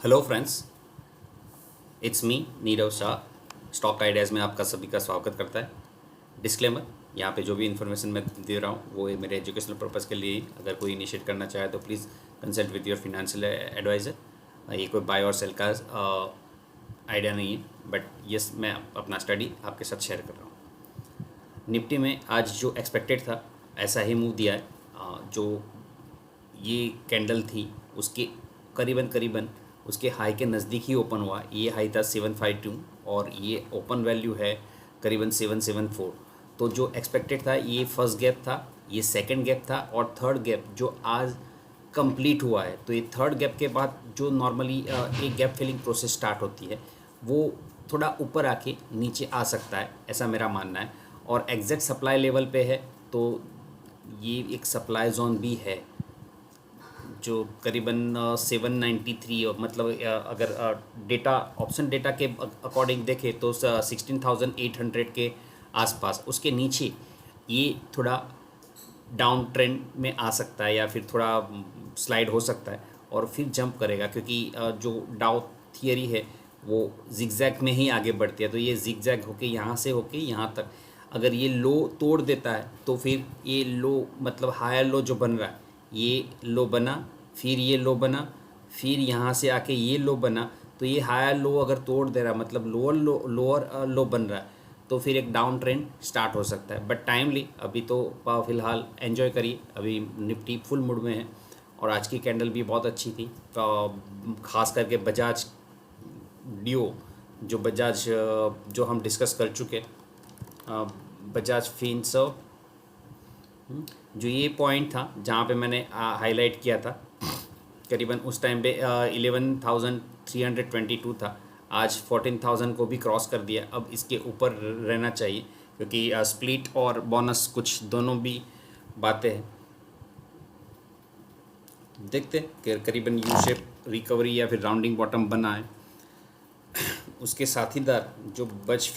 Hello friends, it's me Nirav Shah. Stock ideas में आपका सभी का स्वागत करता है। डिस्क्लेमर, यहाँ पे जो भी इन्फॉर्मेशन मैं दे रहा हूँ वो मेरे एजुकेशनल पर्पज़ के लिए ही। अगर कोई इनिशिएट करना चाहे तो please consult with your financial advisor. ये कोई बाय और सेल का आइडिया नहीं है, बट यस मैं अपना स्टडी आपके साथ शेयर कर रहा हूँ। निफ्टी में आज जो एक्सपेक्टेड था ऐसा ही मूव दिया है। जो ये कैंडल थी उसके करीबन करीबन उसके हाई के नज़दीक ही ओपन हुआ। ये हाई था 752 और ये ओपन वैल्यू है करीबन 774। तो जो एक्सपेक्टेड था ये फर्स्ट गैप था, ये सेकंड गैप था और थर्ड गैप जो आज कंप्लीट हुआ है। तो ये थर्ड गैप के बाद जो नॉर्मली एक गैप फिलिंग प्रोसेस स्टार्ट होती है वो थोड़ा ऊपर आके नीचे आ सकता है, ऐसा मेरा मानना है। और एग्जैक्ट सप्लाई लेवल पे है तो ये एक सप्लाई जोन भी है जो करीबन 793, और मतलब अगर डेटा ऑप्शन डेटा के अकॉर्डिंग देखें तो 16,800 के आसपास। उसके नीचे ये थोड़ा डाउन ट्रेंड में आ सकता है या फिर थोड़ा स्लाइड हो सकता है और फिर जंप करेगा, क्योंकि जो डाउ थियरी है वो जिगजैग में ही आगे बढ़ती है। तो ये जिगजैग होके यहाँ से होके यहाँ तक अगर ये लो तोड़ देता है तो फिर ये लो मतलब हायर लो जो बन रहा है, ये लो बना, फिर ये लो बना, फिर यहाँ से आके ये लो बना। तो ये हायर लो अगर तोड़ दे रहा है मतलब लोअर लो बन रहा है तो फिर एक डाउन ट्रेंड स्टार्ट हो सकता है। बट टाइमली अभी तो फ़िलहाल एंजॉय करिए, अभी निफ्टी फुल मूड में है। और आज की कैंडल भी बहुत अच्छी थी, ख़ास करके बजाज डियो, जो बजाज जो हम डिस्कस कर चुके, बजाज फिनसर्व, जो ये पॉइंट था जहाँ पे मैंने हाईलाइट किया था करीबन उस टाइम पे 11,322 था। आज 14,000 को भी क्रॉस कर दिया। अब इसके ऊपर रहना चाहिए क्योंकि स्प्लिट और बोनस कुछ दोनों भी बातें हैं। देखते हैं कि करीबन यू शेप रिकवरी या फिर राउंडिंग बॉटम बना है। उसके साथीदार जो बज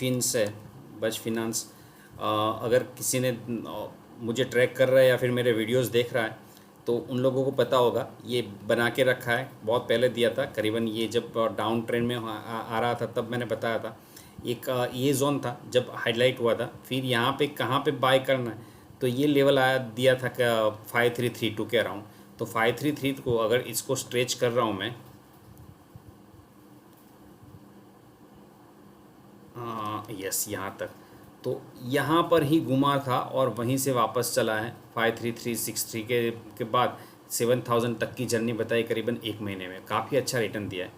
फिनांस, अगर किसी ने मुझे ट्रैक कर रहा है या फिर मेरे वीडियोस देख रहा है तो उन लोगों को पता होगा ये बना के रखा है। बहुत पहले दिया था, करीबन ये जब डाउन ट्रेंड में आ रहा था तब मैंने बताया था। एक ये जोन था जब हाईलाइट हुआ था। फिर यहाँ पे कहाँ पे बाय करना है तो ये लेवल आया दिया था 5332 के अराउंड। तो 533 को अगर इसको स्ट्रेच कर रहा हूँ मैं, यस यहाँ तक, तो यहाँ पर ही घुमा था और वहीं से वापस चला है 53363 के बाद 7,000 तक की जर्नी बताई करीबन एक महीने में। काफ़ी अच्छा रिटर्न दिया है।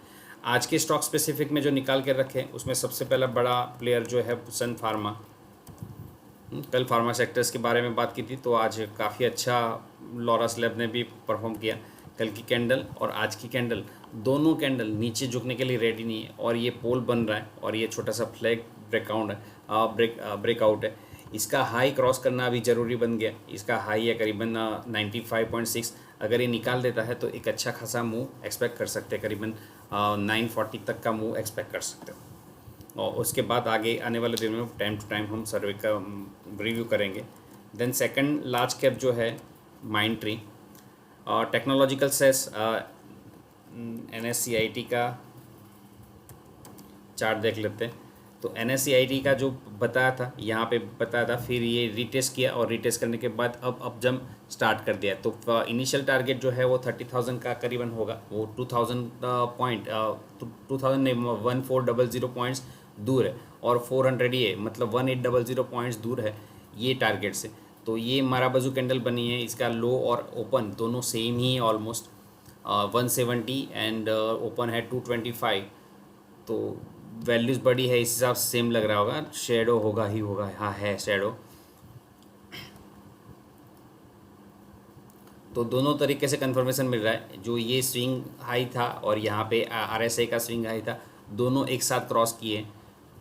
आज के स्टॉक स्पेसिफिक में जो निकाल के रखे उसमें सबसे पहला बड़ा प्लेयर जो है सन फार्मा। कल फार्मा सेक्टर्स के बारे में बात की थी तो आज काफ़ी अच्छा लॉरस लैब ने भी परफॉर्म किया। कल की कैंडल और आज की कैंडल, दोनों कैंडल नीचे झुकने के लिए रेडी नहीं है और ये पोल बन रहा है और ये छोटा सा फ्लैग ब्रेकआउट है। इसका हाई क्रॉस करना अभी ज़रूरी बन गया। इसका हाई है करीबन 95.6। अगर ये निकाल देता है तो एक अच्छा खासा मूव एक्सपेक्ट कर सकते हैं, करीबन 940 तक का मूव एक्सपेक्ट कर सकते हो। और उसके बाद आगे आने वाले दिनों में टाइम टू टाइम हम सर्वे का रिव्यू करेंगे। देन सेकंड लार्ज कैप जो है माइंड ट्री। टेक्नोलॉजिकल सेस NSCIT का चार्ट देख लेते हैं। तो NSCIT का जो बताया था यहाँ पे बताया था, फिर ये रीटेस्ट किया और रीटेस्ट करने के बाद अब जंप स्टार्ट कर दिया। तो इनिशियल टारगेट जो है वो 30,000 का करीबन होगा। वो 2,000 पॉइंट 2000 नहीं 1400 पॉइंट्स दूर है और 400 ये मतलब 1800 पॉइंट्स दूर है ये टारगेट से। तो ये माराबाजू कैंडल बनी है। इसका लो और ओपन दोनों सेम ही है ऑलमोस्ट 170 एंड ओपन है 225। तो वैल्यूज़ बड़ी है इस हिसाब से सेम लग रहा होगा। शेडो होगा ही होगा, हाँ है शेडो। तो दोनों तरीके से कंफर्मेशन मिल रहा है। जो ये स्विंग हाई था और यहाँ पे RSI का स्विंग हाई था, दोनों एक साथ क्रॉस किए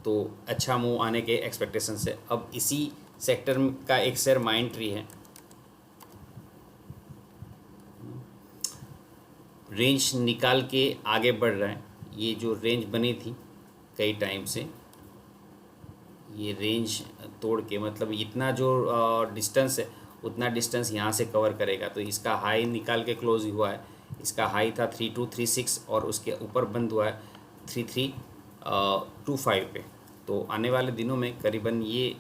तो अच्छा मूव आने के एक्सपेक्टेशन से। अब इसी सेक्टर का एक शेयर माइंड ट्री है। रेंज निकाल के आगे बढ़ रहा है। ये जो रेंज बनी थी कई टाइम से, ये रेंज तोड़ के मतलब इतना जो डिस्टेंस है उतना डिस्टेंस यहाँ से कवर करेगा। तो इसका हाई निकाल के क्लोज हुआ है। इसका हाई था 3236 और उसके ऊपर बंद हुआ है 3325 पे। तो आने वाले दिनों में करीबन ये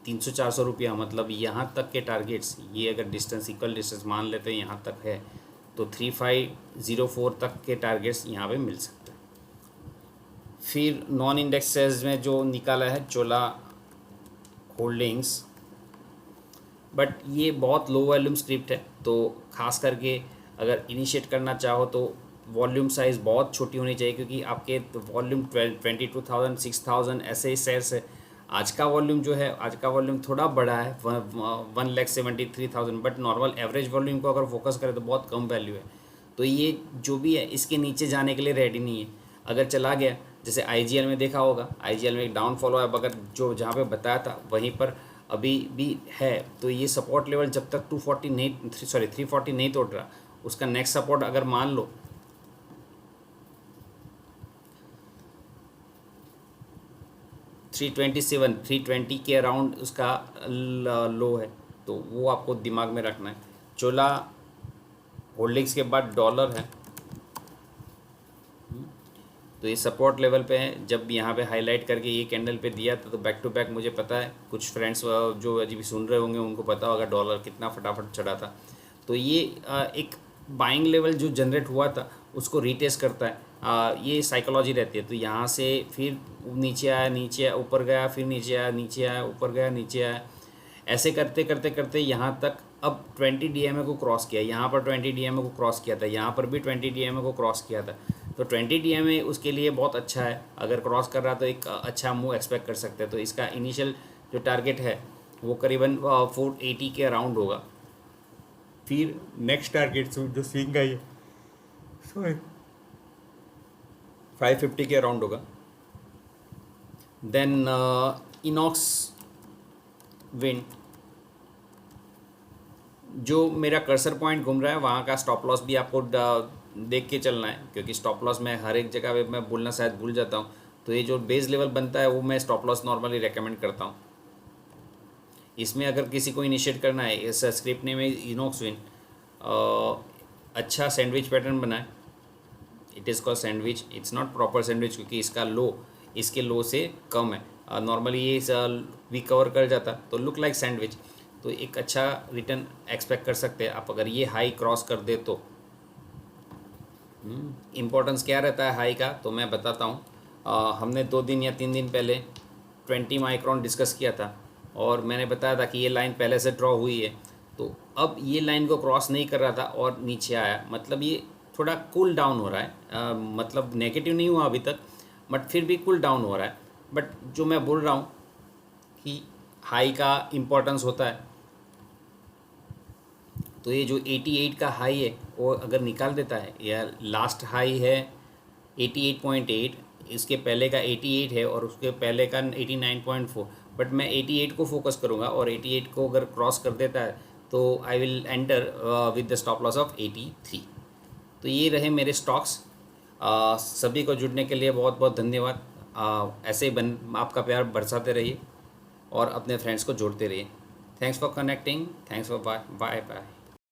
300-400 रुपया, मतलब यहाँ तक के टारगेट्स, ये अगर डिस्टेंस इक्वल डिस्टेंस मान लेते हैं यहाँ तक है, तो 3504 तक के टारगेट्स यहाँ पे मिल सकते हैं। फिर नॉन इंडेक्सेस में जो निकाला है चोला होल्डिंग्स, बट ये बहुत लो वॉल्यूम स्क्रिप्ट है, तो खास करके अगर इनिशिएट करना चाहो तो वॉल्यूम साइज़ बहुत छोटी होनी चाहिए, क्योंकि आपके वॉल्यूम 22,000 6,000 ऐसे ही शेयर्स है। आज का वॉल्यूम जो है, आज का वॉल्यूम थोड़ा बड़ा है 1,73,000, बट नॉर्मल एवरेज वॉल्यूम को अगर फोकस करें तो बहुत कम वैल्यू है। तो ये जो भी है इसके नीचे जाने के लिए रेडी नहीं है। अगर चला गया, जैसे IGL में देखा होगा, IGL में एक डाउनफॉल हुआ है, अगर जो जहाँ पे बताया था वहीं पर अभी भी है, तो ये सपोर्ट लेवल जब तक 340 नहीं तोड़ रहा, उसका नेक्स्ट सपोर्ट अगर मान लो 320 के अराउंड उसका लो है, तो वो आपको दिमाग में रखना है। चोला होल्डिंग्स के बाद डॉलर है, तो ये सपोर्ट लेवल पे है। जब यहाँ पे हाईलाइट करके ये कैंडल पे दिया था, तो बैक टू बैक मुझे पता है, कुछ फ्रेंड्स जो अभी सुन रहे होंगे उनको पता होगा डॉलर कितना फटाफट चढ़ा था। तो ये एक बाइंग लेवल जो जनरेट हुआ था उसको रीटेस्ट करता है, ये साइकोलॉजी रहती है। तो यहाँ से फिर नीचे आया, ऊपर गया, फिर नीचे आया, ऊपर गया, नीचे आया, ऐसे करते करते करते यहाँ तक अब 20 DMA को क्रॉस किया। यहाँ पर 20 DMA को क्रॉस किया था, यहाँ पर भी 20 DMA को क्रॉस किया था। तो 20 DMA उसके लिए बहुत अच्छा है, अगर क्रॉस कर रहा तो एक अच्छा मूव एक्सपेक्ट कर सकते हैं। तो इसका इनिशियल जो टारगेट है वो करीबन 480 के अराउंड होगा। फिर नेक्स्ट टारगेट जो स्विंग आई है 550 के अराउंड होगा। देन इनॉक्स विंड, जो मेरा कर्सर पॉइंट घूम रहा है वहाँ का स्टॉप लॉस भी आपको देख के चलना है, क्योंकि स्टॉप लॉस मैं हर एक जगह पे मैं बोलना शायद भूल जाता हूँ। तो ये जो बेस लेवल बनता है वो मैं स्टॉप लॉस नॉर्मली रेकमेंड करता हूँ। इसमें अगर किसी को इनिशिएट करना है, इस स्क्रिप्ट ने में इनॉक्स विंड अच्छा सैंडविच पैटर्न बनाए। It is called sandwich, it's not proper sandwich, क्योंकि इसका लो इसके लो से कम है। नॉर्मली ये वी कवर कर जाता तो लुक लाइक सैंडविच, तो एक अच्छा रिटर्न एक्सपेक्ट कर सकते हैं आप अगर ये हाई क्रॉस कर दे तो। इम्पोर्टेंस क्या रहता है हाई का, तो मैं बताता हूँ। हमने 2 दिन या 3 दिन पहले 20 माइक्रोन डिस्कस किया था, और मैंने बताया था कि ये लाइन पहले से ड्रॉ हुई है। तो अब ये लाइन को क्रॉस नहीं कर रहा था और नीचे आया, मतलब ये थोड़ा कूल डाउन हो रहा है। मतलब नेगेटिव नहीं हुआ अभी तक, बट फिर भी कूल डाउन हो रहा है। बट जो मैं बोल रहा हूँ कि हाई का इम्पोर्टेंस होता है, तो ये जो 88 का हाई है वो अगर निकाल देता है, या लास्ट हाई है 88.8, इसके पहले का 88 है और उसके पहले का 89.4, बट मैं 88 को फोकस करूँगा, और 88 को अगर क्रॉस कर देता है तो I will enter with the stop loss of 83। तो ये रहे मेरे स्टॉक्स। सभी को जुड़ने के लिए बहुत बहुत धन्यवाद। ऐसे ही आपका प्यार बरसाते रहिए और अपने फ्रेंड्स को जोड़ते रहिए। Thanks for connecting, thanks for bye bye.